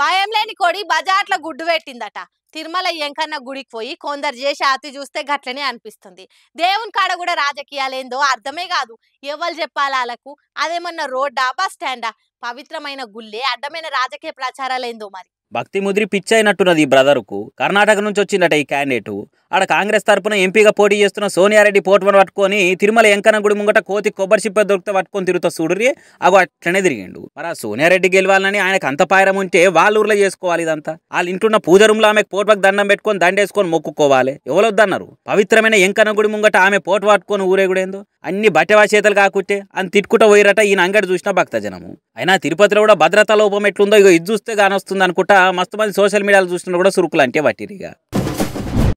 భయం లేని కోడి బజార్ల గుడ్డు పెట్టిందట. తిరుమల ఎంకన్న గుడికి పోయి కొందరు చేసి అతి చూస్తే గట్లనే అనిపిస్తుంది. దేవుని కాడ కూడా రాజకీయాలేందో అర్థమే కాదు. ఎవరు చెప్పాలా వాళ్ళకు? అదేమన్నా రోడ్డా, బస్ స్టాండా? పవిత్రమైన గుళ్ళే అడ్డమైన రాజకీయ ప్రచారాలేందో మరి. భక్తి ముదిరి పిచ్చైనట్టున్నది ఈ బ్రదర్కు. కర్ణాటక నుంచి వచ్చిందట ఈ క్యాండిడేటు. ఆడ కాంగ్రెస్ తరపున ఎంపీగా పోటీ చేస్తున్న సోనియారెడ్డి పోటువను పట్టుకొని తిరుమల ఎంకన్న గుడి ముంగట కోతి కొబ్బరి చిప్ప దొరికితే పట్టుకొని తిరుగుతా చూడురి. అగో అట్లనే తిరిగిండు. మరి ఆ సోనియారెడ్డి గెలవాలని ఆయనకు అంత పాయరం ఉంటే వాళ్ళ ఊర్లో చేసుకోవాలి ఇదంతా. వాళ్ళ ఇంటున్న పూజ రూమ్లో ఆమె పోటువకు దండం పెట్టుకొని దండేసుకొని మొక్కుకోవాలి. ఎవరొద్దన్నారు? పవిత్రమైన ఎంకన్న గుడి ముంగట ఆమె పోటు పట్టుకొని ఊరేగుడేందో. అన్ని బట్టెవా చేతలు కాకుంటే అని తిట్టుకుంటూ పోయిరట. ఈయన అంగడి చూసిన భక్తజనము. అయినా తిరుపతిలో కూడా భద్రతా లోపం ఎట్లుందో ఇగో ఇది చూస్తే కానొస్తుంది అనుకుంటా మస్తు మంది సోషల్ మీడియాలో చూస్తున్నా కూడా సురుకులు అంటే పట్టిరిగా.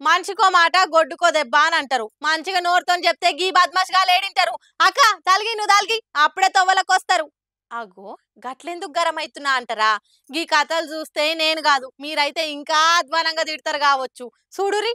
మనిషికో మాట గొడ్డుకో దెబ్బ అని అంటారు. మంచిగా నోరుతో చెప్తే గీ బద్మాష్గా లేడింటారు. అక్క తలిగి నువ్వు తలిగి అప్పుడే తొవ్వలకొస్తారు. అగో గట్లెందుకు గరం అవుతున్నా అంటారా? గీ కథలు చూస్తే నేను కాదు మీరైతే ఇంకా అధ్వానంగా తిడతారు కావచ్చు. చూడురి,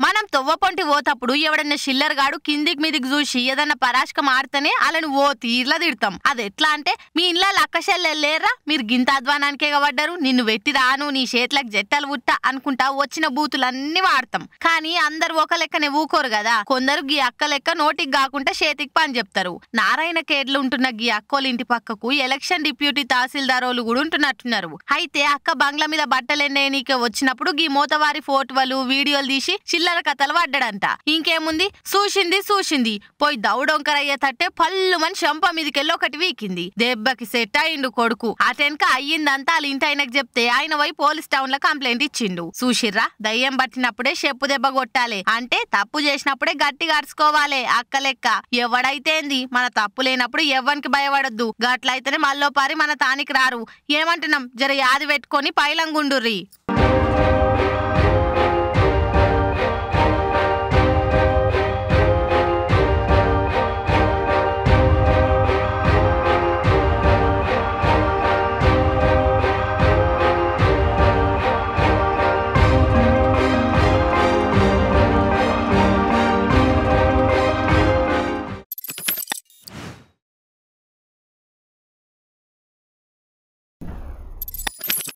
మనం తొవ్వపొంటి పోతప్పుడు ఎవడన్నా షిల్లర్ గాడు కిందికి మీదికి చూసి ఏదన్నా పరాశకం ఆడితేనే వాళ్ళని ఓ తీర్లా తిడతాం. అది ఎట్లా అంటే, మీ ఇంట్లో అక్కశల్లెళ్ళేరా, మీరు గింత అధ్వానానికే పడ్డారు, నిన్ను వెట్టి రాను, నీ చేతులకు జట్టలు పుట్ట అనుకుంటా వచ్చిన బూతులన్నీ వాడతాం. కానీ అందరు ఒక లెక్కనే ఊకోరు కదా. కొందరు గీ అక్క లెక్క నోటికి కాకుండా చేతికి పని చెప్తారు. నారాయణ కేడ్లు ఉంటున్న గీ అక్కోళ్ళ ఇంటి పక్కకు ఎలక్షన్ డిప్యూటీ తహసీల్దారోళ్ళు కూడా ఉంటున్నట్టున్నారు. అయితే అక్క బంగ్లా మీద బట్టలెన్నేనీకే వచ్చినప్పుడు గీ మోతవారి ఫోటోలు వీడియోలు తీసి చిల్లర కథలు పడ్డాడంట. ఇంకేముంది, చూసింది పోయి దౌడొంకరయ్యేటట్టే పళ్ళు మని శంప మీదికెళ్ళి ఒకటి వీకింది. దెబ్బకి సెట్ అయిండు కొడుకు. అటెనక అయ్యిందంతా వాళ్ళ ఇంటి ఆయనకు చెప్తే ఆయన పోయి పోలీస్ టౌన్ లో కంప్లైంట్ ఇచ్చిండు. చూసిర్రా, దయ్యం పట్టినప్పుడే చెప్పు దెబ్బ కొట్టాలి అంటే తప్పు చేసినప్పుడే గట్టిగా అరుచుకోవాలి. అక్క లెక్క ఎవడైతేంది, మన తప్పు లేనప్పుడు ఎవ్వనికి భయపడొద్దు. గట్లయితేనే మళ్ళో పారి మన తానికి రారు. ఏమంటున్నాం, జర యాది పెట్టుకొని పైలంగుండుర్రి.